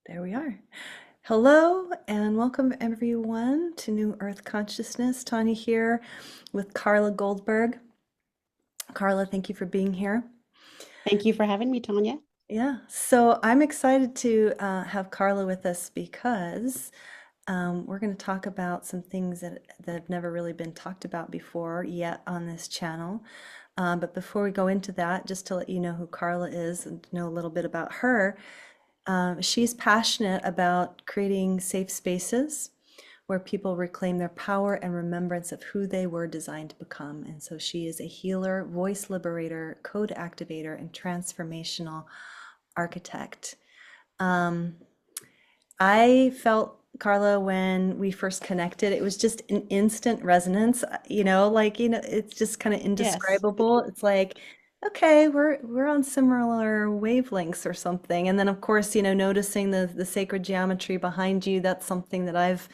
There we are. Hello and welcome everyone to New Earth Consciousness. Tanya here with Carla Goldberg. Carla, thank you for being here. Thank you for having me, Tanya. Yeah, so I'm excited to have Carla with us because we're going to talk about some things that have never really been talked about before yet on this channel. But before we go into that, just to let you know who Carla is and to know a little bit about her, she's passionate about creating safe spaces where people reclaim their power and remembrance of who they were designed to become. And so she is a healer, voice liberator, code activator, and transformational architect. Um, I felt, Carla, when we first connected, it was just an instant resonance, it's just kind of Yes. indescribable. It's like, okay, we're on similar wavelengths or something. And then of course, noticing the sacred geometry behind you, that's something that I've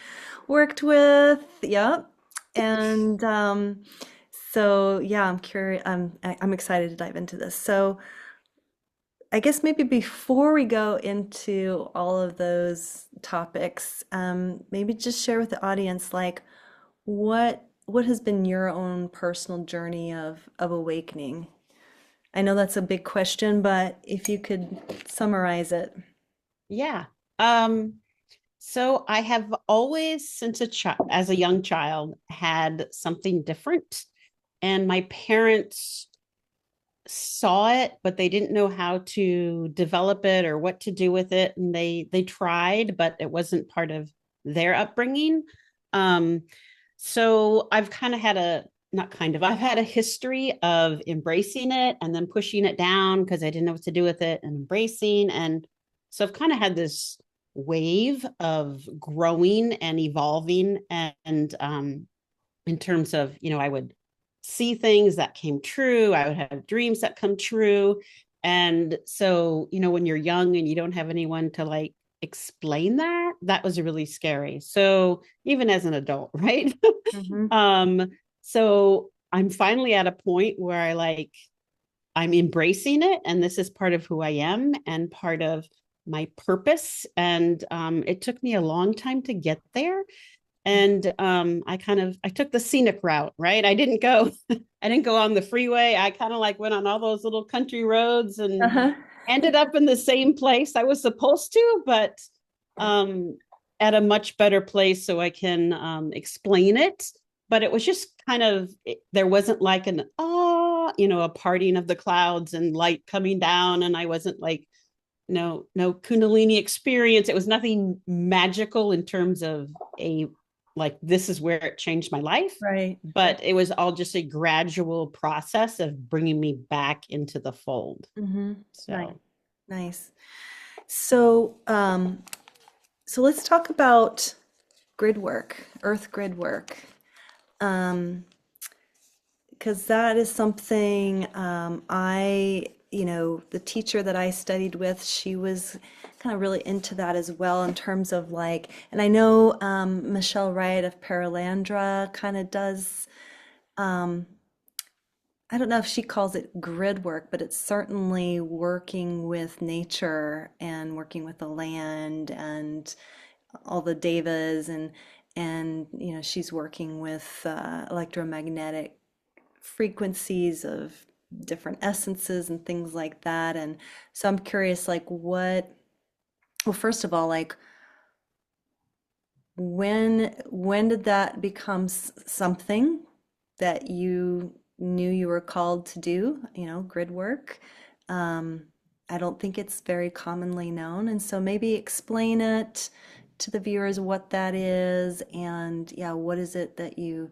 worked with. Yep. And so yeah, I'm curious, I'm excited to dive into this. So I guess maybe before we go into all of those topics, maybe just share with the audience like what has been your own personal journey of awakening? I know that's a big question, but if you could summarize it. Yeah. Um, so I have always, since as a young child, had something different, and my parents saw it, but they didn't know how to develop it or what to do with it, and they tried, but it wasn't part of their upbringing. Um, so I've kind of had a not kind of I've had a history of embracing it and then pushing it down because I didn't know what to do with it, and embracing, and so I've kind of had this wave of growing and evolving, and in terms of, I would see things that came true. I would have dreams that come true. And so, when you're young and you don't have anyone to like explain that, that was really scary. So even as an adult, right? Hmm. um, so I'm finally at a point where I'm embracing it, and this is part of who I am and part of my purpose. And it took me a long time to get there, and I took the scenic route, right? I didn't go on the freeway. I kind of like went on all those little country roads and Uh-huh. ended up in the same place I was supposed to, but um at a much better place so I can explain it. But it was just there wasn't like a parting of the clouds and light coming down, and I wasn't like no kundalini experience. It was nothing magical in terms of a like this is where it changed my life, Right, right. but it was all just a gradual process of bringing me back into the fold. Hmm. Nice, So nice. So, so let's talk about grid work, earth grid work. Um, because that is something the teacher that I studied with, she was kind of really into that as well in terms of like, and I know Michelle Wright of Paralandra kind of does, um, I don't know if she calls it grid work, but it's certainly working with nature and working with the land and all the devas and she's working with electromagnetic frequencies of different essences and things like that. And so I'm curious, like well, first of all, like when did that become something that you knew you were called to do, grid work? Um, I don't think it's very commonly known. And so maybe explain it to the viewers what that is and yeah, what is it that you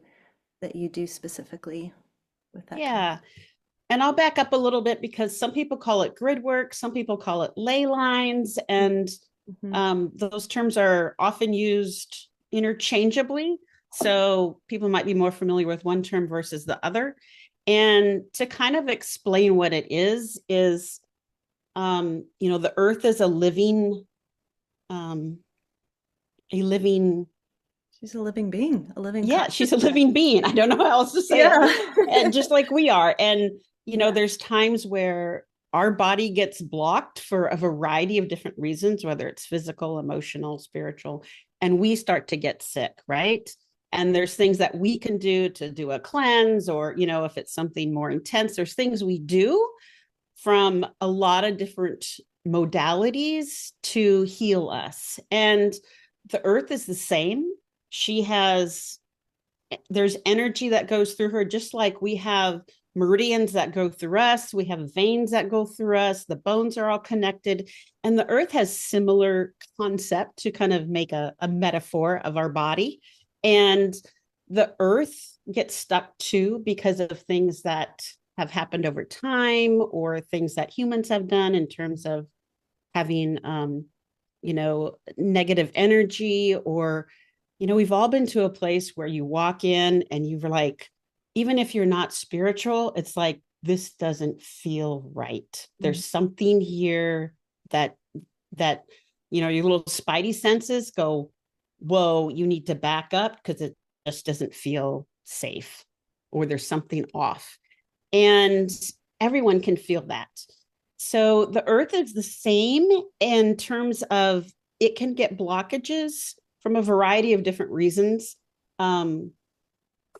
do specifically with that kind yeah. And I'll back up a little bit because some people call it grid work, some people call it ley lines, of. and Mhm. those terms are often used interchangeably. So people might be more familiar with one term versus the other. And to kind of explain what it is, the earth is um, a living, She's a living being, a living yeah, she's a consciousness. living being. I don't know how else to say it. Yeah. And just like we are. And, there's times where our body gets blocked for a variety of different reasons, whether it's physical, emotional, spiritual, and we start to get sick, right? And there's things that we can do a cleanse, or, if it's something more intense, there's things we do from a lot of different modalities to heal us. And the earth is the same. She has, there's energy that goes through her, just like we have meridians that go through us, we have veins that go through us, the bones are all connected. And the earth has similar concept, to kind of make a metaphor of our body. And the earth gets stuck too because of things that have happened over time, or things that humans have done in terms of having negative energy, or we've all been to a place where you walk in and you're like, even if you're not spiritual, it's like, this doesn't feel right. Mm. There's something here that your little spidey senses go, whoa, you need to back up, because it just doesn't feel safe, or there's something off. And everyone can feel that. So the earth is the same in terms of, it can get blockages from a variety of different reasons.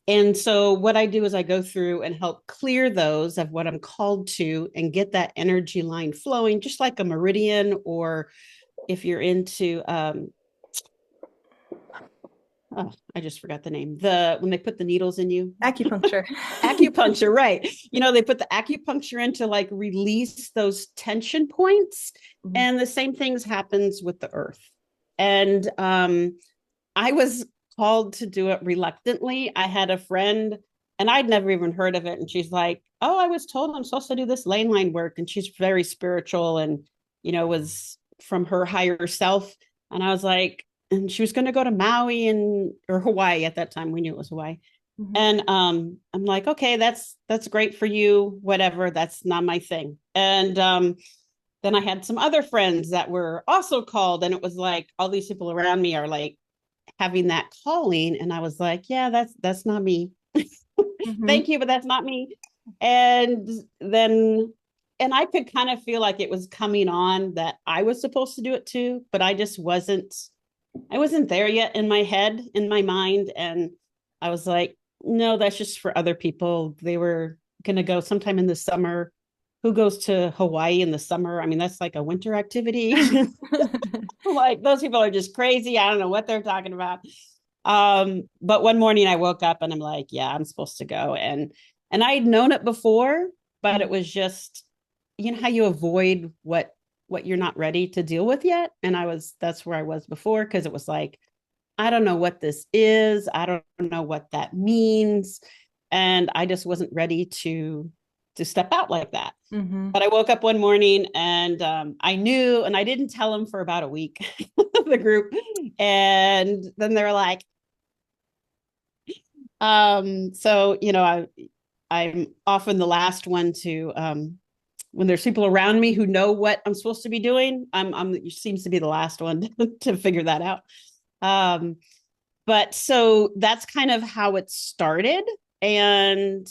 And so what I do is I go through and help clear those of what I'm called to, and get that energy line flowing, just like a meridian, or if you're into, oh, I just forgot the name, when they put the needles in you. Acupuncture. Acupuncture, right? They put the acupuncture in to like release those tension points. Mhm. And the same things happens with the earth. And I was called to do it reluctantly. I had a friend, and I'd never even heard of it, and she's like, oh, I was told I'm supposed to do this ley line work. And she's very spiritual, and was from her higher self. And I was like, and she was going to go to Maui or Hawaii at that time. We knew it was Hawaii. Mhm. And I'm like, okay, that's great for you, whatever. That's not my thing. And then I had some other friends that were also called, and it was like all these people around me are like having that calling, and I was like, yeah, that's not me. Mhm. Thank you, but that's not me. And then, and I could kind of feel like it was coming on that I was supposed to do it too, but I wasn't there yet in my head, in my mind. And I was like, no, that's just for other people. They were going to go sometime in the summer. Who goes to Hawaii in the summer? I mean, that's like a winter activity. Like, those people are just crazy. I don't know what they're talking about. But one morning I woke up and I'm like, yeah, I'm supposed to go. And I'd known it before, but it was just, how you avoid what you're not ready to deal with yet. And that's where I was before, because it was like, I don't know what this is. I don't know what that means. And I just wasn't ready to step out like that. Mhm. But I woke up one morning, and I knew, and I didn't tell them for about a week, the group. And then they're like, so, I'm often the last one to, when there's people around me who know what I'm supposed to be doing, it seems to be the last one to figure that out. Um, but so that's kind of how it started. And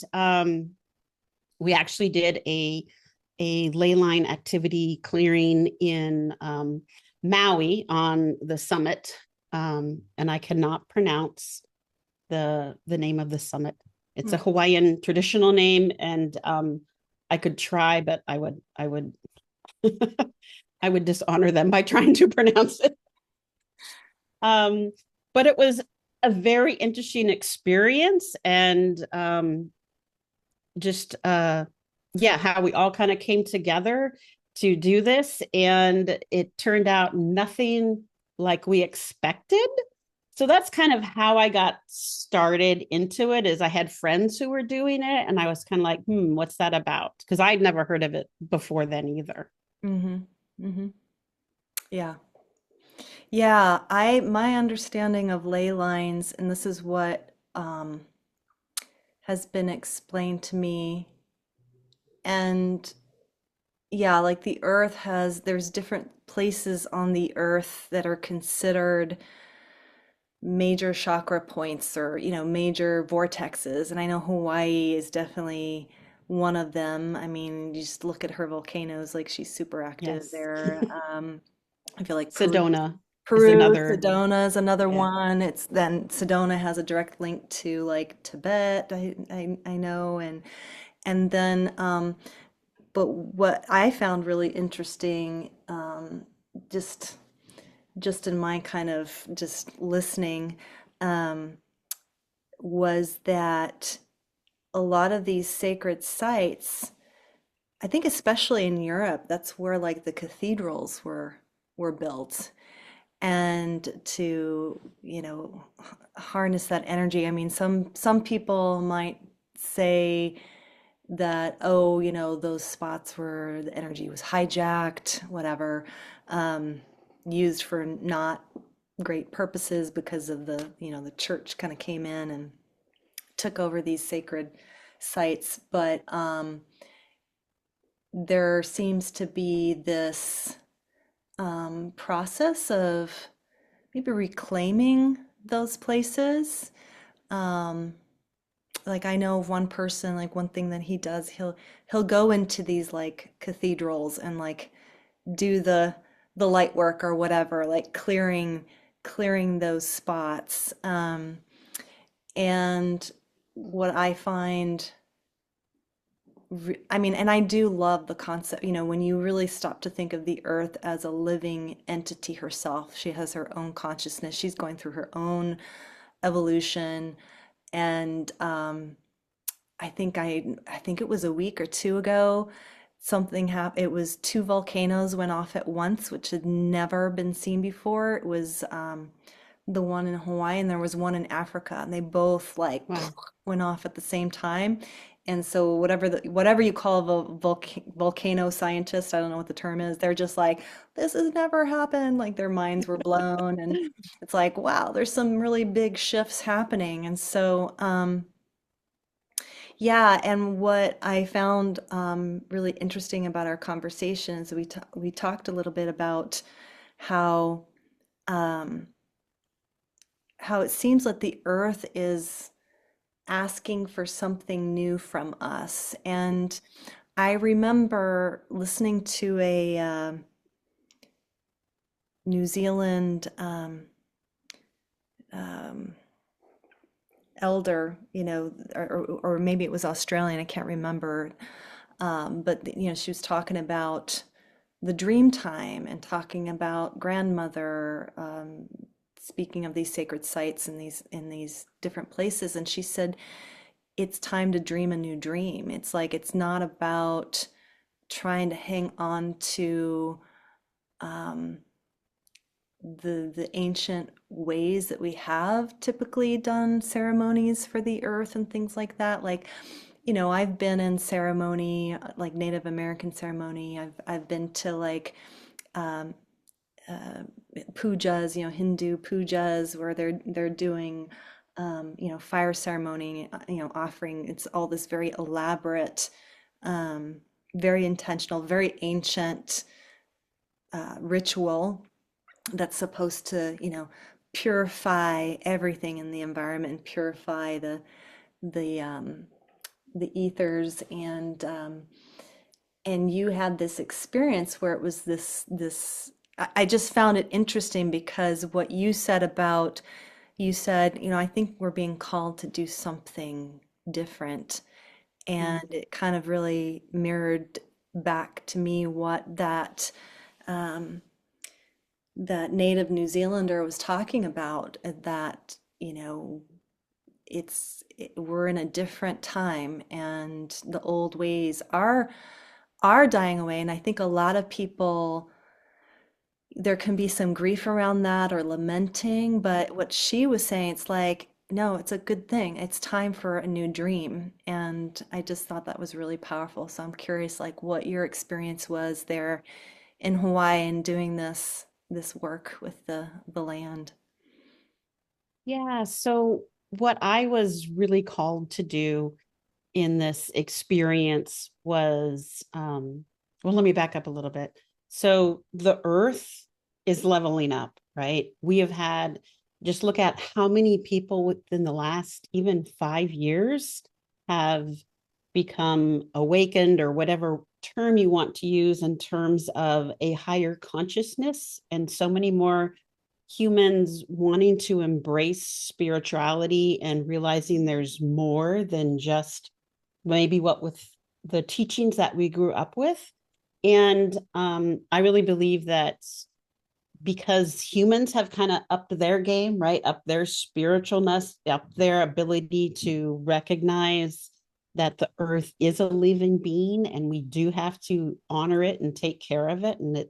we actually did a ley line activity clearing in Maui on the summit. And I cannot pronounce the name of the summit. It's a Mm. Hawaiian traditional name, and I could try, but I would I would dishonor them by trying to pronounce it. Um, but it was a very interesting experience, and just yeah, how we all kind of came together to do this, and it turned out nothing like we expected. So that's kind of how I got started into it. Is I had friends who were doing it, and I was kind of like, what's that about? Because I'd never heard of it before then either. Mhm. Mhm. Yeah. Yeah, my understanding of ley lines, and this is what has been explained to me, and yeah, like the earth there's different places on the earth that are considered major chakra points, or major vortexes. And I know Hawaii is definitely one of them. I mean, you just look at her volcanoes, like she's super active Yes. there. I feel like Sedona is Peru, another. Sedona is another Yeah. one. It's then Sedona has a direct link to like Tibet, I know, and then but what I found really interesting, just just in my kind of just listening, um, was that a lot of these sacred sites, I think especially in Europe, that's where like the cathedrals were built. And to, harness that energy. I mean, some people might say that, oh, those spots where the energy was hijacked, whatever, um, used for not great purposes because of the church kind of came in and took over these sacred sites. But there seems to be this process of maybe reclaiming those places. Um, like I know of one person, like one thing that he does, he'll go into these like cathedrals and like do the light work or whatever, like clearing those spots. And what I find, I mean, and I do love the concept, when you really stop to think of the earth as a living entity herself. She has her own consciousness. She's going through her own evolution. And I think it was a week or two ago, something happened. It was two volcanoes went off at once, which had never been seen before. It was the one in Hawaii and there was one in Africa, and they both like Wow. went off at the same time. And so whatever you call a volcano scientist, I don't know what the term is, they're just like, this has never happened. Like their minds were blown, and it's like, wow, there's some really big shifts happening. And so, yeah, and what I found really interesting about our conversations, we talked a little bit about how um, how it seems that the earth is asking for something new from us. And I remember listening to a New Zealand um, elder, or maybe it was Australian, I can't remember. But she was talking about the dream time and talking about grandmother, speaking of these sacred sites in these different places. And she said, it's time to dream a new dream. It's like it's not about trying to hang on to um, the ancient ways that we have typically done ceremonies for the earth and things like that. Like, I've been in ceremony, like Native American ceremony. I've been to like um, uh, pujas, Hindu pujas, where they're doing fire ceremony, offering. It's all this very elaborate, um, very intentional, very ancient ritual that's supposed to, purify everything in the environment and purify the the ethers. And you had this experience where it was this I just found it interesting because what you said about, you said, I think we're being called to do something different. And Mm. it kind of really mirrored back to me what um, that native New Zealander was talking about, that, we're in a different time and the old ways are dying away. And I think a lot of people, there can be some grief around that or lamenting, but what she was saying, it's like, no, it's a good thing. It's time for a new dream. And I just thought that was really powerful. So I'm curious, like, what your experience was there in Hawaii and doing this work with the land. Yeah. So, what I was really called to do in this experience was, well, let me back up a little bit. So, the earth is leveling up, right? We have had, just look at how many people within the last even 5 years have become awakened, or whatever term you want to use, in terms of a higher consciousness, and so many more humans wanting to embrace spirituality and realizing there's more than just maybe what with the teachings that we grew up with. And I really believe that because humans have kind of upped their game, right? Up their spiritualness, up their ability to recognize that the earth is a living being and we do have to honor it and take care of it. And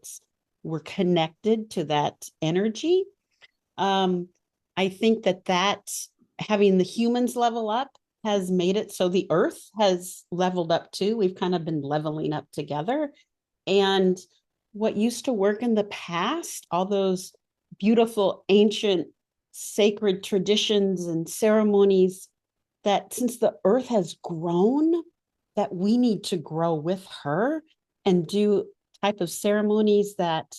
we're connected to that energy. Um, I think that having the humans level up has made it so the earth has leveled up too. We've kind of been leveling up together. And what used to work in the past, all those beautiful ancient sacred traditions and ceremonies, that since the earth has grown, that we need to grow with her and do type of ceremonies that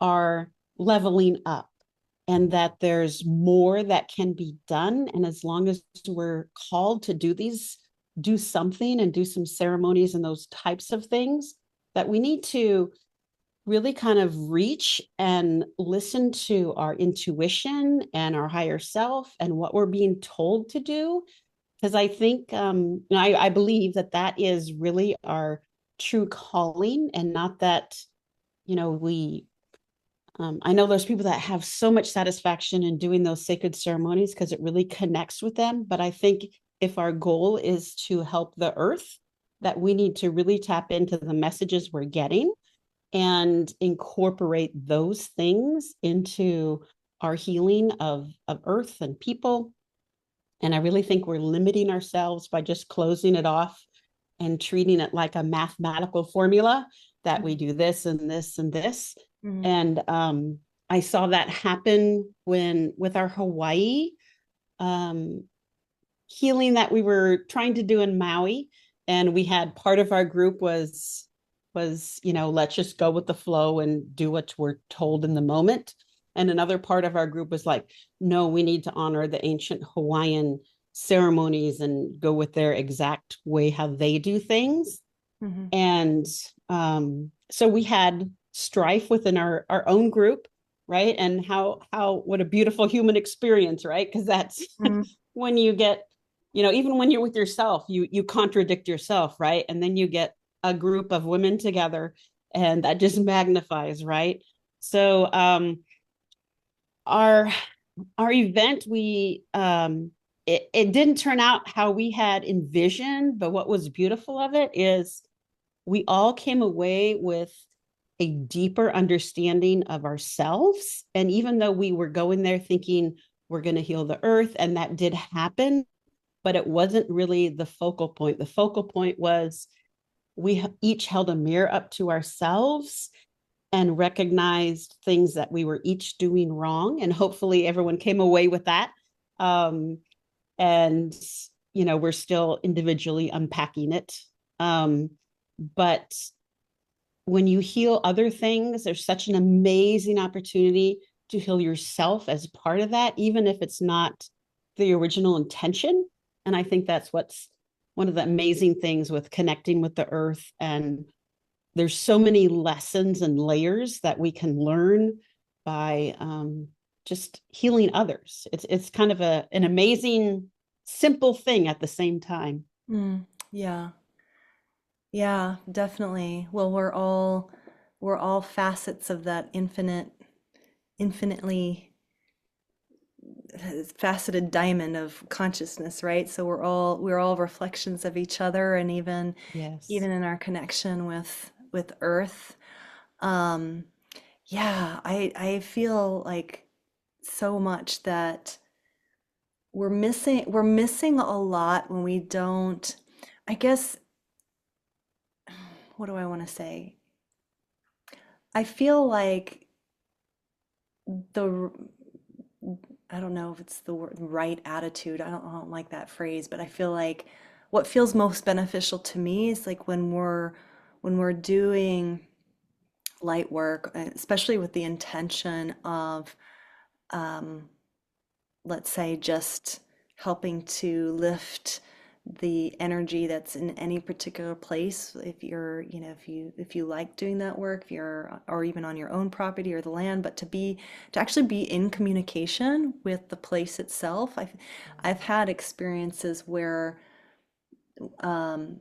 are leveling up, and that there's more that can be done. And as long as we're called to do something and do some ceremonies and those types of things, that we need to really kind of reach and listen to our intuition and our higher self and what we're being told to do. Because I think, I believe that is really our true calling, and not that, we I know there's people that have so much satisfaction in doing those sacred ceremonies because it really connects with them. But I think if our goal is to help the earth, that we need to really tap into the messages we're getting and incorporate those things into our healing of earth and people. And I really think we're limiting ourselves by just closing it off and treating it like a mathematical formula, that we do this and this and this. Mm-hmm. And I saw that happen when with our Hawaii um, healing that we were trying to do in Maui. And we had part of our group was let's just go with the flow and do what we're told in the moment. And another part of our group was like, no, we need to honor the ancient Hawaiian ceremonies and go with their exact way how they do things. Mm-hmm. And so we had strife within our own group, right? And how what a beautiful human experience, right? Because that's Mm-hmm. when you get, even when you're with yourself, you contradict yourself, right? And then you get a group of women together, and that just magnifies, right? So our our event, it didn't turn out how we had envisioned, but what was beautiful of it is we all came away with a deeper understanding of ourselves. And even though we were going there thinking we're going to heal the earth, and that did happen, but it wasn't really the focal point. The focal point was we each held a mirror up to ourselves and recognized things that we were each doing wrong. And hopefully everyone came away with that. And, we're still individually unpacking it. But when you heal other things, there's such an amazing opportunity to heal yourself as part of that, even if it's not the original intention. And I think that's what's one of the amazing things with connecting with the earth. And there's so many lessons and layers that we can learn by just healing others. It's kind of an amazing, simple thing at the same time. Mm, yeah. Yeah, definitely. Well, we're all facets of that infinitely faceted diamond of consciousness, right? So we're all reflections of each other, and even Yes. even in our connection with Earth. Um, yeah, I feel like so much that we're missing a lot when we don't, I guess, what do I want to say? I feel like the I don't know if it's the right attitude. I don't like that phrase, but I feel like what feels most beneficial to me is like when we're doing light work, especially with the intention of, um, let's say, just helping to lift the energy that's in any particular place. If you're, if you like doing that work, if you're, or even on your own property or the land, but to actually be in communication with the place itself. I've had experiences um,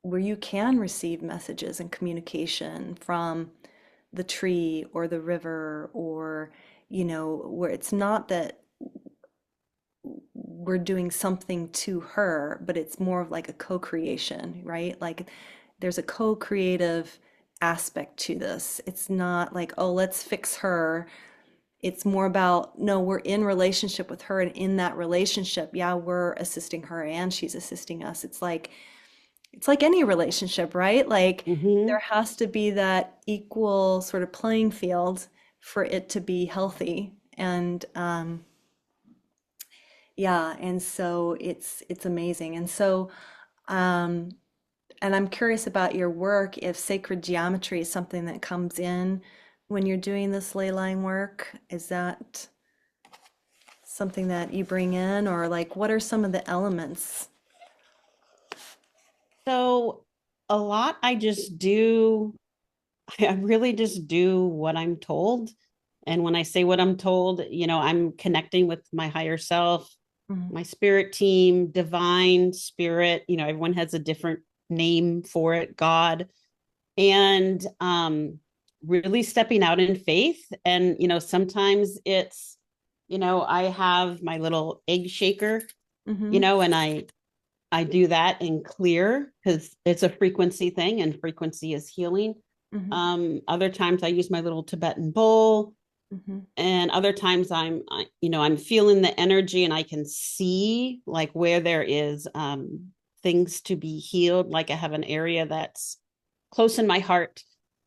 where you can receive messages and communication from the tree or the river, or where it's not that we're doing something to her, but it's more of like a co-creation, right? Like there's a co-creative aspect to this. It's not like, oh, let's fix her. It's more about, no, we're in relationship with her, and in that relationship, yeah, we're assisting her and she's assisting us. It's like any relationship, right? Like Hmm. there has to be that equal sort of playing field for it to be healthy. And yeah, and so it's amazing. And so um and I'm curious about your work, if sacred geometry is something that comes in when you're doing this ley line work. Is that something that you bring in, or like what are some of the elements? So a lot I just do, I really just do what I'm told. And when I say what I'm told, I'm connecting with my higher self, Mhm, my spirit team, divine spirit, everyone has a different name for it, God. And really stepping out in faith. And, sometimes it's, I have my little egg shaker, mhm, and I do that in clear because it's a frequency thing and frequency is healing. mhm, Other times I use my little Tibetan bowl, mhm, and other times I'm feeling the energy and I can see like where there is things to be healed. Like I have an area that's close in my heart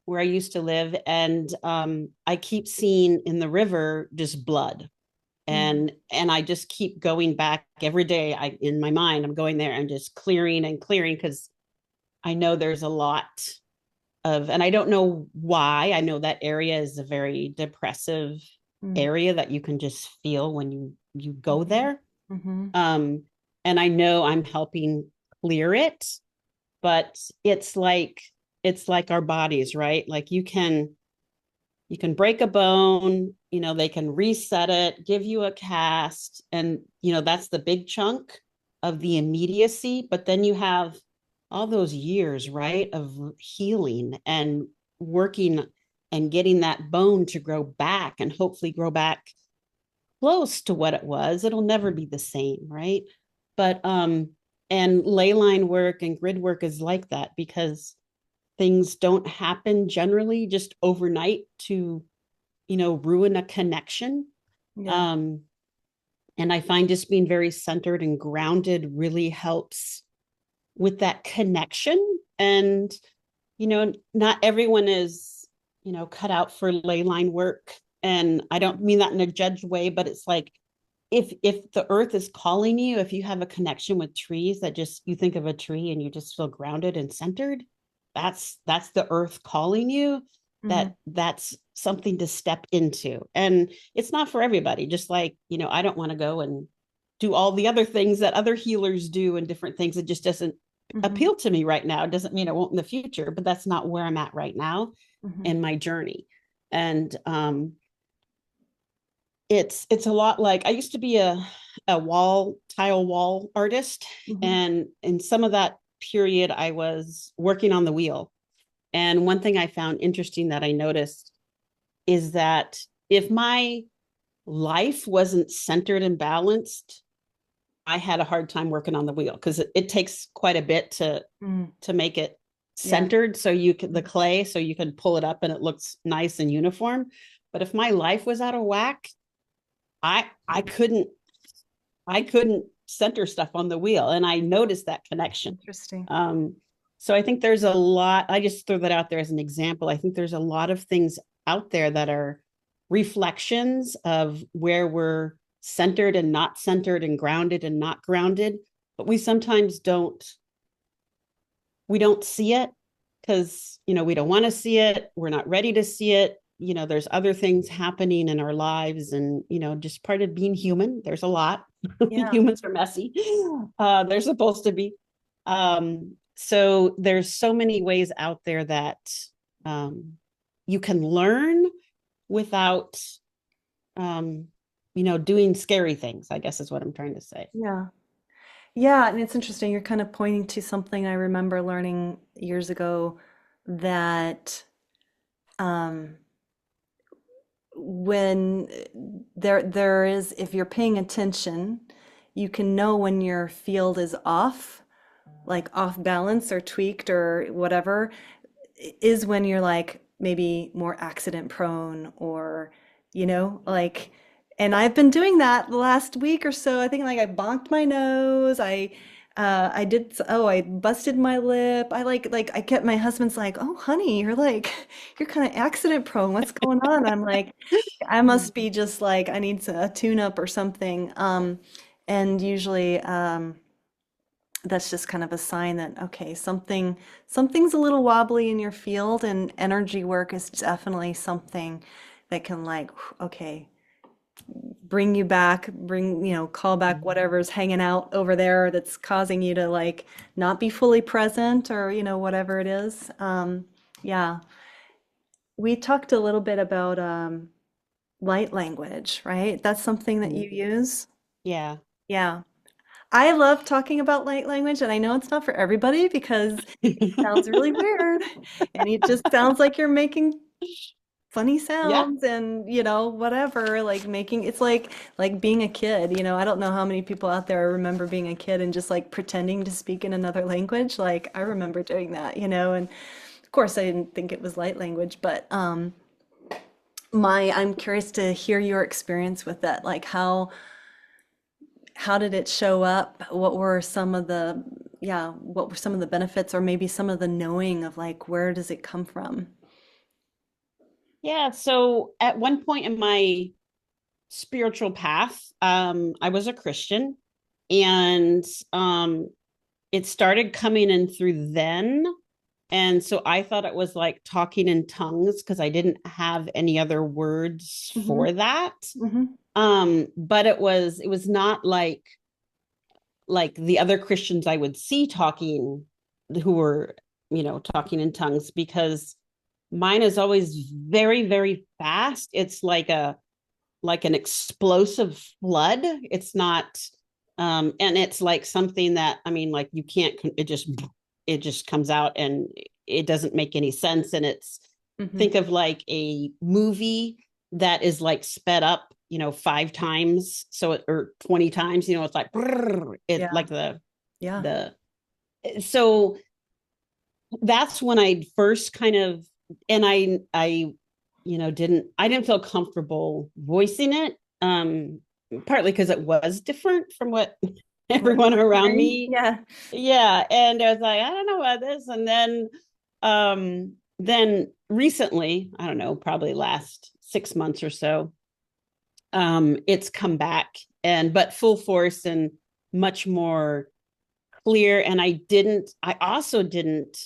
where I used to live, and I keep seeing in the river just blood, mhm. and I just keep going back every day. I in my mind I'm going there and just clearing and clearing because I know there's a lot of, and I don't know why. I know that area is a very depressive Mm, area that you can just feel when you go mhm, there. mhm, Um, and I know I'm helping clear it, but it's like our bodies, right? Like you can break a bone, they can reset it, give you a cast, and that's the big chunk of the immediacy. But then you have all those years, right, of healing and working and getting that bone to grow back and hopefully grow back close to what it was. It'll never be the same, right? But and ley line work and grid work is like that because things don't happen generally just overnight to ruin a connection. yeah, um and I find just being very centered and grounded really helps with that connection. And not everyone is cut out for ley line work, and I don't mean that in a judged way, but it's like if the earth is calling you, if you have a connection with trees, that just you think of a tree and you just feel grounded and centered, that's the earth calling you. mhm, That's something to step into, and it's not for everybody. Just like I don't want to go and do all the other things that other healers do and different things. It just doesn't mhm, appeal to me right now. It doesn't mean it won't in the future, but that's not where I'm at right now mhm, in my journey. And it's a lot like I used to be a tile wall artist, mhm. and in some of that period I was working on the wheel. And one thing I found interesting that I noticed is that if my life wasn't centered and balanced, I had a hard time working on the wheel because it takes quite a bit Mm, to make it yeah. centered so you can the Mhm, clay so you can pull it up and it looks nice and uniform. But if my life was out of whack, I couldn't center stuff on the wheel, and I noticed that connection. interesting. Um, so I think there's a lot. I just throw that out there as an example. I think there's a lot of things out there that are reflections of where we're centered and not centered and grounded and not grounded, but we sometimes don't see it because we don't want to see it, we're not ready to see it. There's other things happening in our lives, and just part of being human, there's a lot. Yeah. Humans are messy. They're supposed to be. So there's so many ways out there that um, you can learn without, um, doing scary things, I guess is what I'm trying to say. Yeah. Yeah, and it's interesting. You're kind of pointing to something I remember learning years ago that um, when there is, if you're paying attention, you can know when your field is off, like off balance or tweaked or whatever, is when you're like maybe more accident prone or, like, and I've been doing that the last week or so. I think like I bonked my nose. I busted my lip. I kept my husband's like, "Oh, honey, you're kind of accident prone. What's going on?" I'm like, I must be just like, I need a tune up or something. And usually, that's just kind of a sign that, okay, something's a little wobbly in your field, and energy work is definitely something that can like, okay, bring you back, call back whatever's hanging out over there that's causing you to like not be fully present or, whatever it is. Yeah. We talked a little bit about light language, right? That's something that you use. Yeah. Yeah. I love talking about light language, and I know it's not for everybody because it sounds really weird, and it just sounds like you're making funny Yeah. sounds and, whatever, like making it's like being a kid, I don't know how many people out there remember being a kid and just like pretending to speak in another language. Like I remember doing that, and of course I didn't think it was light language, but my I'm curious to hear your experience with that. Like how did it show up? What were some of the benefits or maybe some of the knowing of like where does it come from? Yeah. So at one point in my spiritual path, I was a Christian, and it started coming in through then. And so I thought it was like talking in tongues because I didn't have any other words Hmm. for that. Hmm. But it was not like the other Christians I would see talking, who were, talking in tongues, because mine is always very, very fast. It's like an explosive flood. It's not, and it's like something that, I mean, like you can't, it just comes out and it doesn't make any sense. And it's, Hmm. think of like a movie that is like sped up, 5 times, so or 20 times, it's like it Yeah. like Yeah. the so that's when I first kind of, and I didn't feel comfortable voicing it, partly because it was different from what What you everyone were around hearing? me. Yeah. Yeah, and I was like, I don't know about this. And then recently, I don't know, probably last 6 months or so, it's come back, and but full force and much more clear. And I also didn't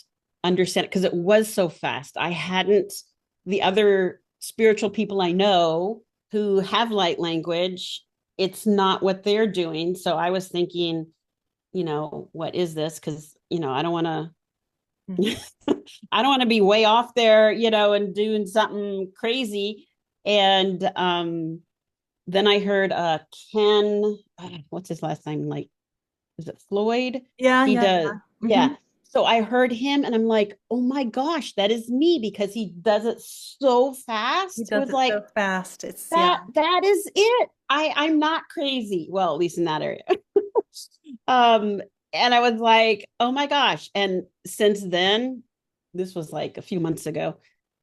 understand it because it was so fast. I hadn't, the other spiritual people I know who have light language, it's not what they're doing. So I was thinking, what is this? Because, I don't want to, Mhm. I don't want to be way off there, and doing something crazy. And then I heard Ken, what's his last name? Like, is it Floyd? Yeah, He yeah, does, yeah. yeah. Hmm. So I heard him and I'm like, oh my gosh, that is me, because he does it so He fast. It does was it like, so fast. It's yeah. that is it. I'm not crazy. Well, at least in that area. um, and I was like, oh my gosh. And since then, this was like a few months ago,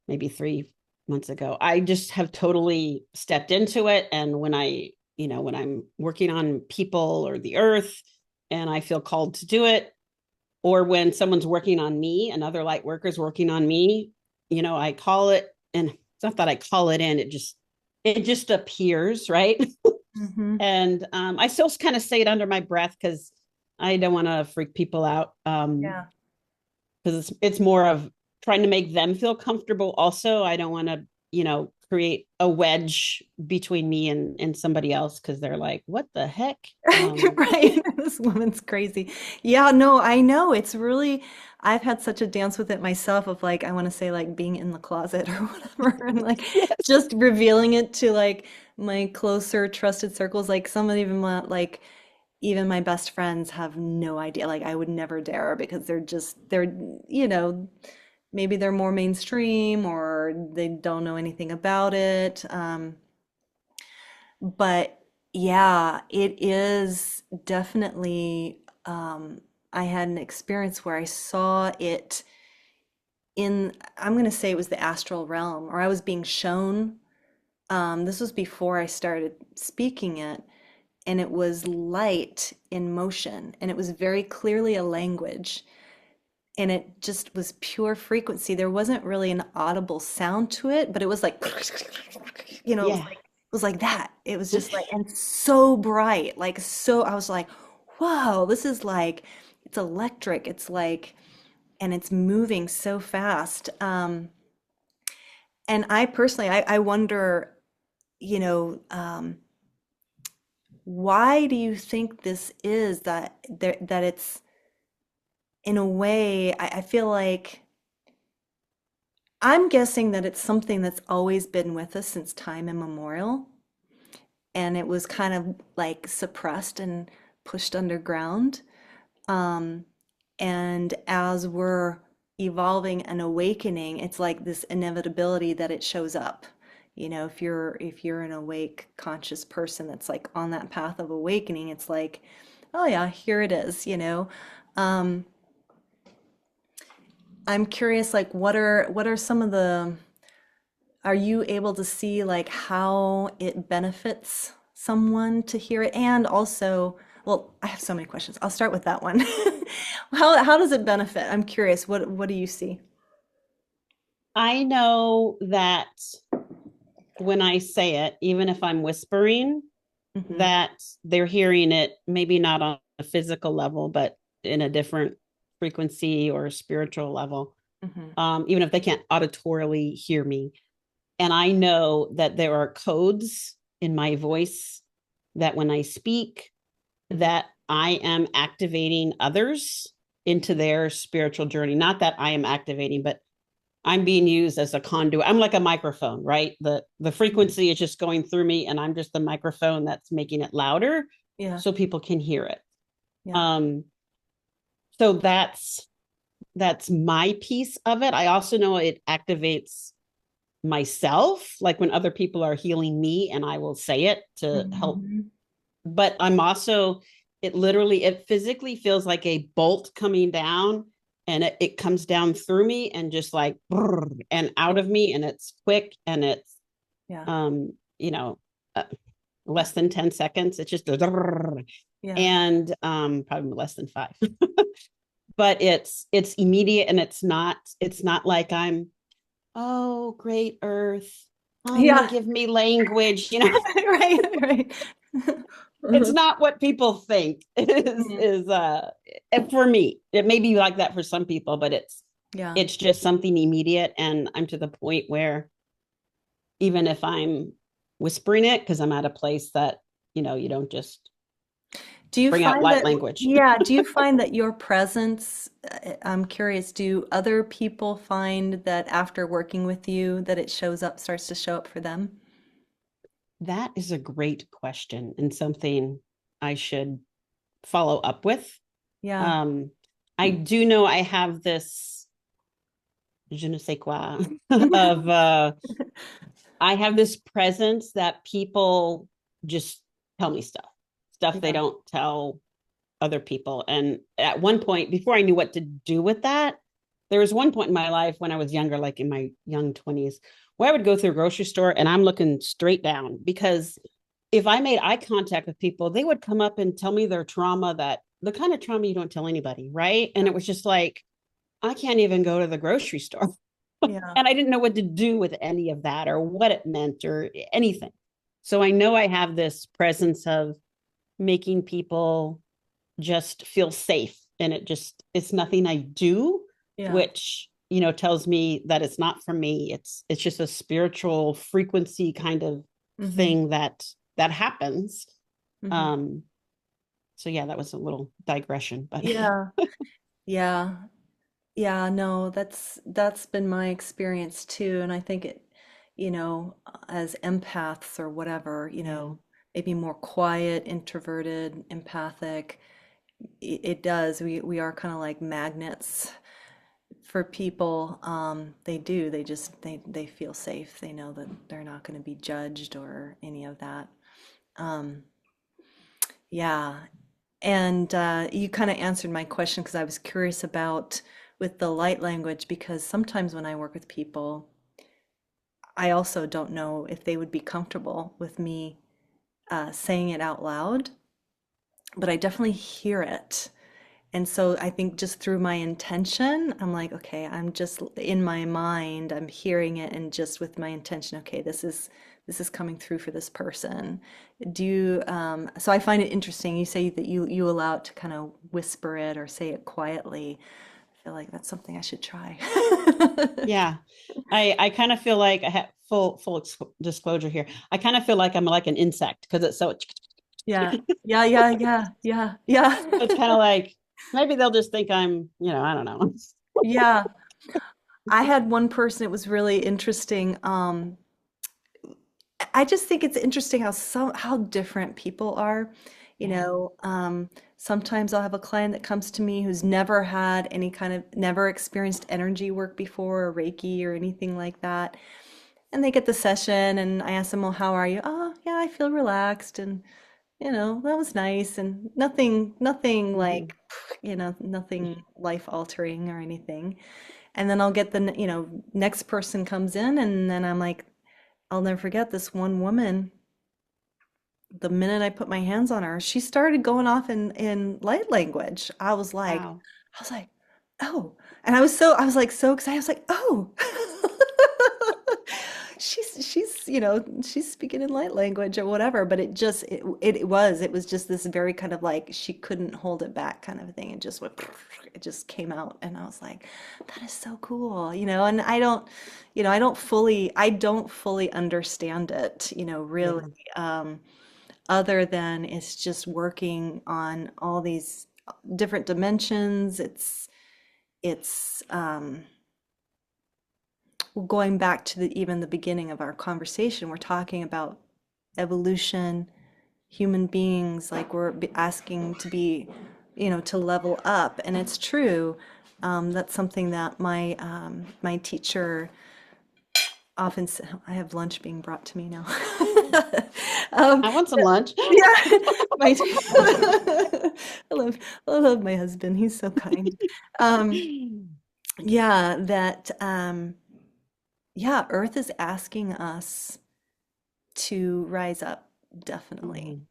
maybe 3 months ago, I just have totally stepped into it. And when I'm working on people or the earth and I feel called to do it, or when someone's working on me, another light worker's working on me, I call it, and it's not that I call it in, it just appears, right? Hmm. And I still kind of say it under my breath because I don't want to freak people out. Yeah. Because it's more of trying to make them feel comfortable. Also, I don't want to. create a wedge between me and somebody else because they're like, what the heck? Right. This woman's crazy. Yeah, no, I know. It's really, I've had such a dance with it myself of like, I want to say like being in the closet or whatever, and like Yes. just revealing it to like my closer trusted circles. Like some of even like even my best friends have no idea. Like I would never dare because they're, you know, maybe they're more mainstream or they don't know anything about it. But yeah, it is definitely, I had an experience where I saw it in, I'm going to say it was the astral realm, or I was being shown. This was before I started speaking it, and it was light in motion, and it was very clearly a language, and it just was pure frequency. There wasn't really an audible sound to it, but it was like, Yeah. it was like that. It was just like, and so bright, like so. I was like, whoa, this is like, it's electric. It's like, and it's moving so fast. And I personally, I wonder, you know, why do you think this is that there, that it's in a way, I feel like I'm guessing that it's something that's always been with us since time immemorial, and it was kind of like suppressed and pushed underground. Um, and as we're evolving and awakening, it's like this inevitability that it shows up. You know, if you're an awake, conscious person that's like on that path of awakening, it's like, oh yeah, here it is, you know. Um, I'm curious, like, what are some of the, are you able to see like how it benefits someone to hear it? And also, well, I have so many questions. I'll start with that one. How does it benefit? I'm curious. What do you see? I know that when I say it, even if I'm whispering, Hmm. that they're hearing it, maybe not on a physical level, but in a different frequency or spiritual level, Hmm. even if they can't auditorily hear me. And I know that there are codes in my voice that when I speak, Hmm. that I am activating others into their spiritual journey. Not that I am activating, but I'm being used as a conduit. I'm like a microphone, right? The frequency is just going through me and I'm just the microphone that's making it louder Yeah, so people can hear it. yeah. Um so that's my piece of it. I also know it activates myself, like when other people are healing me and I will say it to help. Hmm. But I'm also, it physically feels like a bolt coming down, and it comes down through me and just like and out Yeah, of me, and it's quick and it's yeah, um you know uh, less than 10 seconds. It's just yeah. and probably less than 5. But it's immediate, and it's not like I'm, oh, great earth, Yeah. give me language. Right, right. It's Mhm. not what people think is Mhm. is and for me it may be like that for some people, but Yeah. it's just something immediate, and I'm to the point where even if I'm whispering it, because I'm at a place that you don't just Do you bring out find light that, language. yeah, do you find that your presence, I'm curious, do other people find that after working with you that it shows up, starts to show up for them? That is a great question and something I should follow up with. Yeah. um I do know I have this je ne sais quoi of I have this presence that people just tell me stuff they Yeah. don't tell other people. And at one point, before I knew what to do with that, there was one point in my life when I was younger, like in my young 20s, where I would go through a grocery store and I'm looking straight down, because if I made eye contact with people, they would come up and tell me their trauma, that the kind of trauma you don't tell anybody, right? And it was just like, I can't even go to the grocery store. Yeah. And I didn't know what to do with any of that or what it meant or anything. So I know I have this presence of making people just feel safe. And it's nothing I do, Yeah. which tells me that it's not for me. It's just a spiritual frequency kind of Hmm. thing that happens. Hmm. Um, so yeah, that was a little digression, but Yeah. Yeah. Yeah, no, that's been my experience too. And I think it, as empaths or whatever, yeah, maybe more quiet, introverted, empathic, it does. We are kind of like magnets for people. They do. They feel safe. They know that they're not going to be judged or any of that. Um, yeah. And you kind of answered my question because I was curious about with the light language, because sometimes when I work with people, I also don't know if they would be comfortable with me saying it out loud, but I definitely hear it. And so I think just through my intention, I'm like, okay, I'm just in my mind, I'm hearing it, and just with my intention, okay, this is coming through for this person. Do you, so I find it interesting. You say that you allow it to kind of whisper it or say it quietly. I feel like that's something I should try. yeah. I kind of feel like I have disclosure here. I kind of feel like I'm like an insect because it's so. Yeah. Yeah, yeah, yeah, yeah, yeah. It's kind of like maybe they'll just think I'm, I don't know. Yeah. I had one person, it was really interesting. I just think it's interesting how different people are. You Yeah. know, sometimes I'll have a client that comes to me who's never had any kind of never experienced energy work before or Reiki or anything like that. And they get the session and I ask them, well, how are you? Oh, yeah, I feel relaxed and that was nice and nothing Mhm. like, nothing life altering or anything. And then I'll get next person comes in and then I'm like, I'll never forget this one woman. The minute I put my hands on her, she started going off in light language. Wow. I was like, oh, and I was like so excited. I was like, oh, she's speaking in light language or whatever. But it was just this very kind of like she couldn't hold it back kind of thing. It just went, it just came out, and I was like, that is so cool, And I don't fully understand it, really. Yeah. Um, other than it's just working on all these different dimensions. It's well, going back to even the beginning of our conversation, we're talking about evolution, human beings, like asking to be, to level up, and it's true. That's something that my teacher often I have lunch being brought to me now. um, I want some lunch. yeah, my I love I love my husband. He's so kind. Um, yeah, yeah, Earth is asking us to rise up, definitely, Mhm.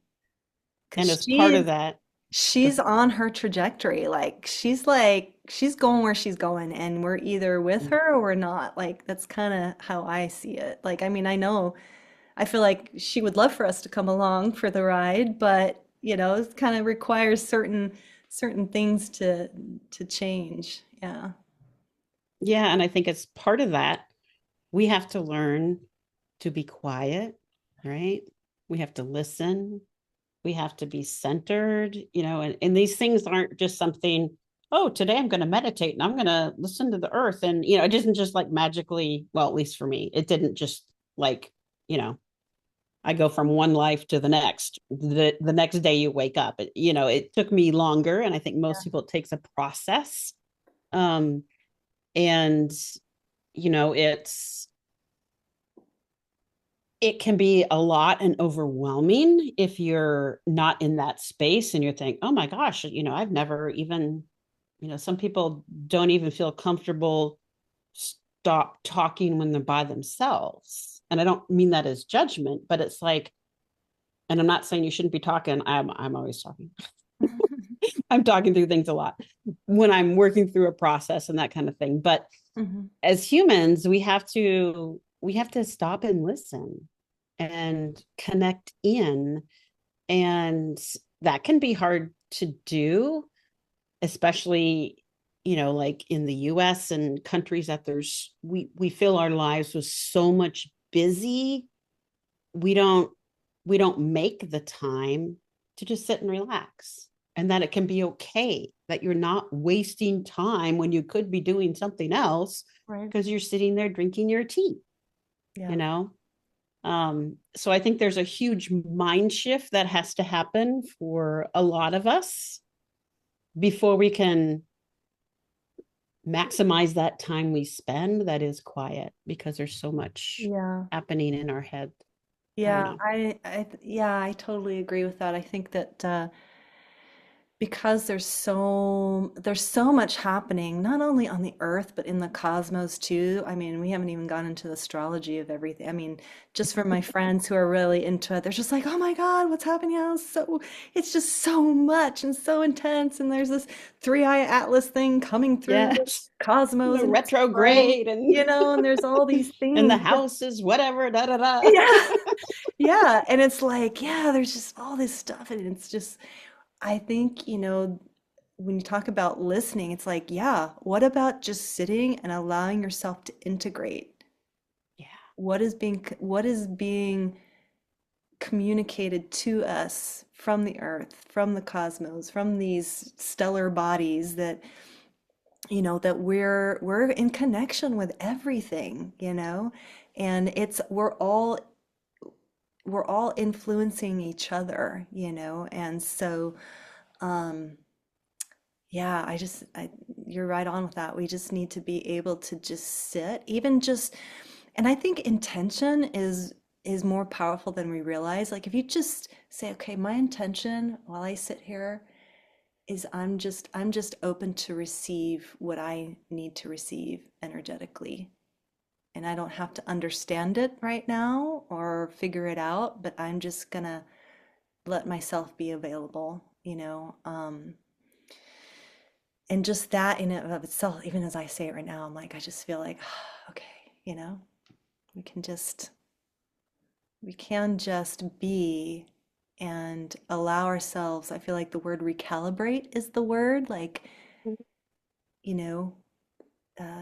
And because as part of that, go she's ahead. on her trajectory. Like she's going where she's going, and we're either with Mhm. her or we're not. Like that's kind of how I see it. Like, I mean, I feel like she would love for us to come along for the ride, but it kind of requires certain things to change. Yeah. Yeah, and I think as part of that, we have to learn to be quiet, right? We have to listen. We have to be centered, and these things aren't just something, oh, today I'm going to meditate and I'm going to listen to the earth. And, it isn't just like magically, well, at least for me, it didn't just like, you know, I go from one life to the next. The next day you wake up. It took me longer, and I think most people it takes a process. Um, and it's it can be a lot and overwhelming if you're not in that space and you're thinking, oh my gosh, I've never even, some people don't even feel comfortable stop talking when they're by themselves. And I don't mean that as judgment, but it's like, and I'm not saying you shouldn't be talking. I'm always talking. I'm talking through things a lot when I'm working through a process and that kind of thing. But Hmm. as humans, we have to stop and listen and connect in. And that can be hard to do, especially like in the US and countries that we fill our lives with so much busy, we don't we don't make the time to just sit and relax, and that it can be okay that you're not wasting time when you could be doing something else Right. because you're sitting there drinking your tea, you Yeah. know? So I think there's a huge mind shift that has to happen for a lot of us before we can maximize that time we spend that is quiet, because there's so much Yeah. happening in our head. I don't Yeah, know. yeah, I totally agree with that. I think that because there's so much happening, not only on the earth but in the cosmos too. I mean, we haven't even gone into the astrology of everything. I mean, just for my friends who are really into it, they're just like, "Oh my God, what's happening now?" So it's just so much and so intense. And there's this three-eye atlas thing coming through the Yes. cosmos, The and it's right, retrograde and and there's all these and the things. house is whatever, da da da. Yeah. Yeah, and it's like, yeah, there's just all this stuff, and it's just, I think, when you talk about listening, it's like, yeah, what about just sitting and allowing yourself to integrate Yeah. what is being communicated to us from the earth, from the cosmos, from these stellar bodies that we're in connection with everything, and we're all influencing each other, and so um yeah, you're right on with that. We just need to be able to just sit, even just, and I think intention is more powerful than we realize. Like if you just say, okay, my intention while I sit here is I'm just open to receive what I need to receive energetically. And I don't have to understand it right now or figure it out, but I'm just gonna let myself be available, and just that in and of itself, even as I say it right now, I'm like, I just feel like, okay, you know, we can just, we can just be and allow ourselves. I feel like the word recalibrate is the word, like, you know,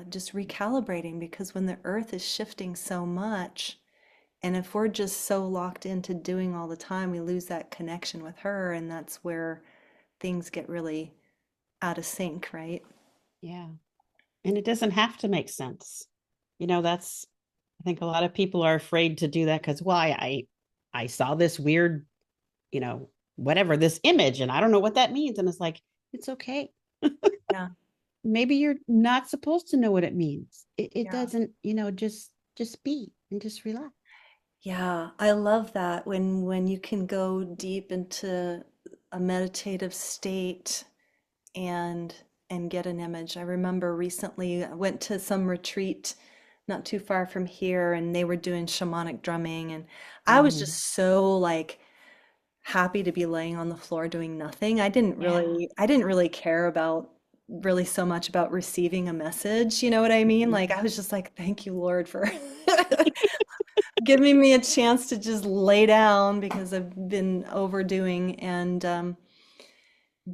just recalibrating, because when the earth is shifting so much, and if we're just so locked into doing all the time, we lose that connection with her, and that's where things get really out of sync, right? Yeah. And it doesn't have to make sense. That's, I think a lot of people are afraid to do that because, well, I saw this weird, you know, whatever, this image, and I don't know what that means. And it's like, it's okay. Yeah, Maybe you're not supposed to know what it means. It yeah. doesn't, just be and just relax. Yeah, I love that when you can go deep into a meditative state and get an image. I remember recently I went to some retreat not too far from here, and they were doing shamanic drumming, and I was Mm, just so like happy to be laying on the floor doing nothing. yeah. I didn't really care about really so much about receiving a message, you know what I mean? Like Mhm. I was just like, thank you, Lord, for giving me a chance to just lay down because I've been overdoing. And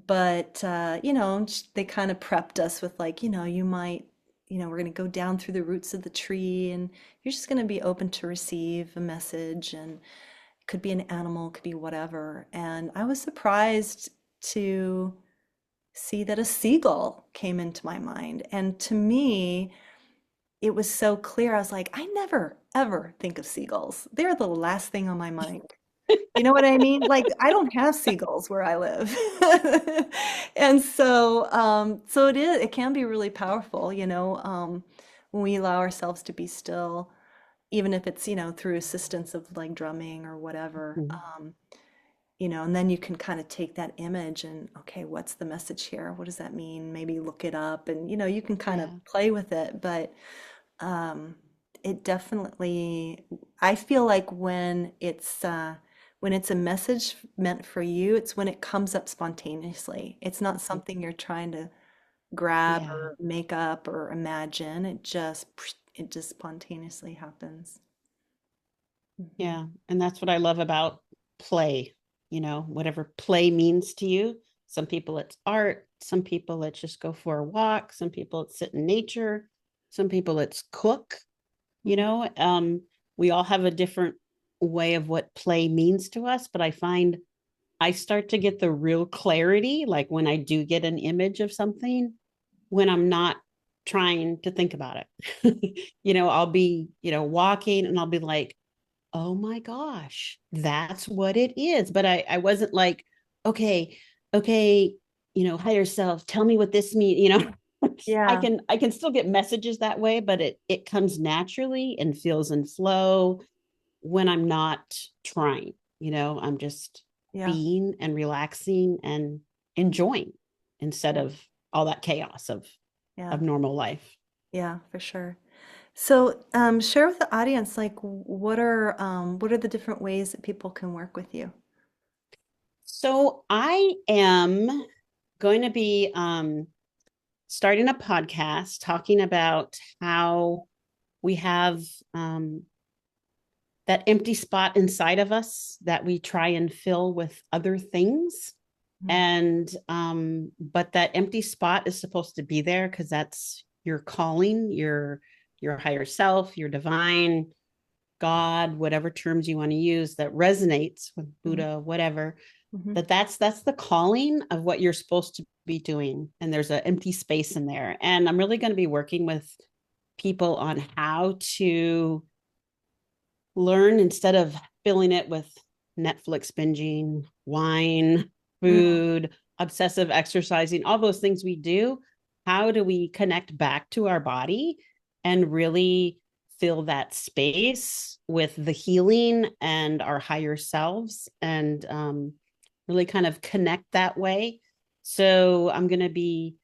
but they kind of prepped us with like, you might, we're going to go down through the roots of the tree, and you're just going to be open to receive a message, and it could be an animal, it could be whatever. And I was surprised to see that a seagull came into my mind, and to me it was so clear. I was like, I never ever think of seagulls. They're the last thing on my mind. You know what I mean? Like I don't have seagulls where I live. And so it can be really powerful, when we allow ourselves to be still, even if it's, through assistance of like drumming or whatever. Mhm. And then you can kind of take that image and, okay, what's the message here? What does that mean? Maybe look it up, and you can kind of Yeah. play with it, but um, it definitely, I feel like when it's a message meant for you, it's when it comes up spontaneously. It's not something you're trying to grab Yeah. or make up or imagine. It just spontaneously happens. Hmm. Yeah. And that's what I love about play, whatever play means to you. Some people it's art, Some people it's just go for a walk. Some people it's sit in nature. Some people it's cook. You Mhm. know, we all have a different way of what play means to us, but I find I start to get the real clarity, like when I do get an image of something, when I'm not trying to think about it. I'll be, walking and I'll be like, oh my gosh, that's what it is. But I wasn't like, okay, okay, higher self, tell me what this means, Yeah, I can still get messages that way, but it comes naturally and feels in flow when I'm not trying, I'm just yeah, being and relaxing and enjoying instead yeah, of all that chaos yeah, of normal life. yeah, for sure. So, share with the audience, like, what are the different ways that people can work with you? So I am going to be starting a podcast talking about how we have um, that empty spot inside of us that we try and fill with other things. Mhm. And but that empty spot is supposed to be there because that's your calling, your higher self, your divine, God, whatever terms you want to use that resonates with Mhm. Buddha, whatever, Mhm. that's the calling of what you're supposed to be doing. And there's an empty space in there. And I'm really going to be working with people on how to learn instead of filling it with Netflix binging, wine, Mhm. food, obsessive exercising, all those things we do. How do we connect back to our body and really fill that space with the healing and our higher selves and really kind of connect that way? So I'm going to be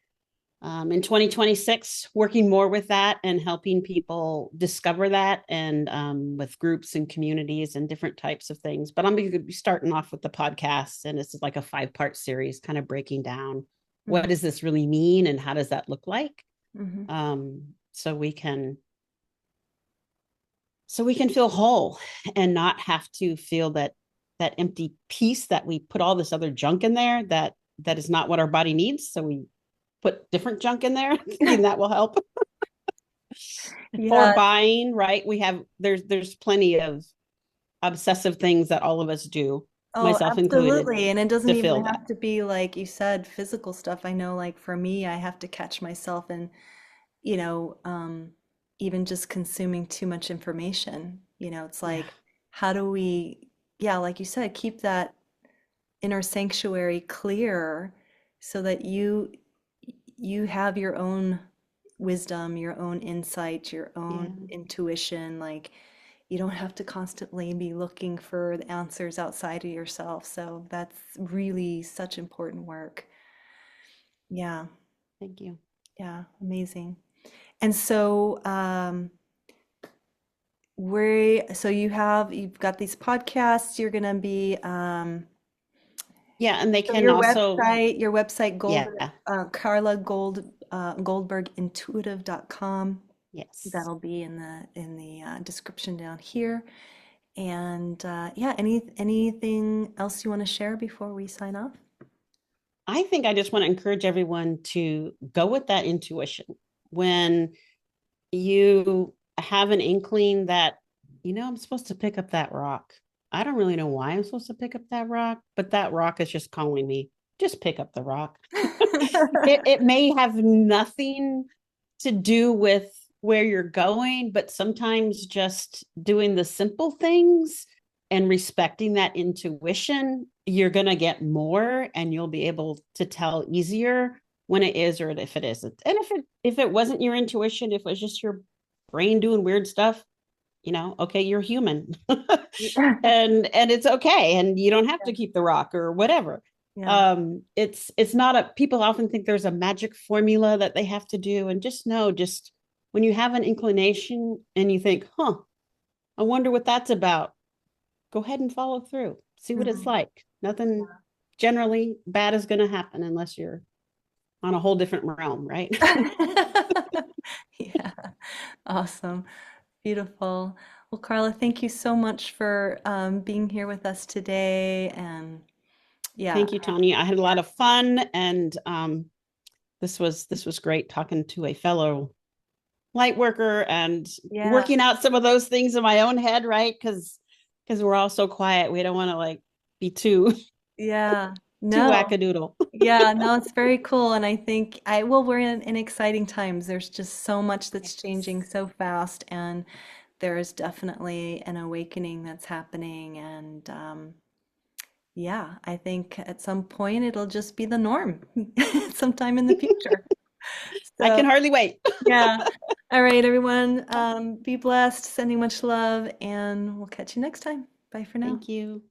in 2026 working more with that and helping people discover that and with groups and communities and different types of things. But I'm going to be starting off with the podcast, and it's like a 5-part series kind of breaking down what Mhm. does this really mean and how does that look like, Mhm. so we can feel whole and not have to feel that empty piece that we put all this other junk in there that is not what our body needs, so we put different junk in there thinking that will help. Or Yeah. buying, right? We have there's plenty of obsessive things that all of us do, Oh, myself included, absolutely. And it doesn't to even fill that. have to be like you said, physical stuff. I know, like for me, I have to catch myself and, you know, even just consuming too much information. It's Yeah, like, how do we, yeah, like you said, keep that inner sanctuary clear so that you have your own wisdom, your own insight, your own yeah. intuition. Like you don't have to constantly be looking for the answers outside of yourself. So that's really such important work. Yeah, Thank you. yeah, amazing. And so so you've got these podcasts, you're gonna be Yeah, and they so can also, your website yeah, Carla Goldberg intuitive.com. yes. That'll be in the description down here. And yeah, anything else you want to share before we sign off? I think I just want to encourage everyone to go with that intuition when you have an inkling that, I'm supposed to pick up that rock. I don't really know why I'm supposed to pick up that rock, but that rock is just calling me. Just pick up the rock. It may have nothing to do with where you're going, but sometimes just doing the simple things and respecting that intuition, you're going to get more and you'll be able to tell easier when it is or if it isn't. And if it wasn't your intuition, if it was just your brain doing weird stuff, okay, you're human. And it's okay, and you don't have to keep the rock or whatever. Yeah. It's not a people often think there's a magic formula that they have to do, and just know, just when you have an inclination and you think, I wonder what that's about, go ahead and follow through, see what it's Mhm. like. Nothing generally bad is going to happen unless you're on a whole different realm, right? Yeah. Awesome. Beautiful. Well, Carla, thank you so much for being here with us today. And yeah, Thank you, Tanya. I had a lot of fun, and This was great talking to a fellow light worker and Yeah, working out some of those things in my own head, right? Because we're all so quiet. We don't want to like be too yeah. too No. wackadoodle. Yeah, no, it's very cool. And I think well, we're in exciting times. There's just so much that's changing Yes. so fast, and there is definitely an awakening that's happening. And yeah, I think at some point it'll just be the norm sometime in the future. I So, can hardly wait. yeah. All right, everyone. Be blessed, sending much love, and we'll catch you next time. Bye for now. Thank you.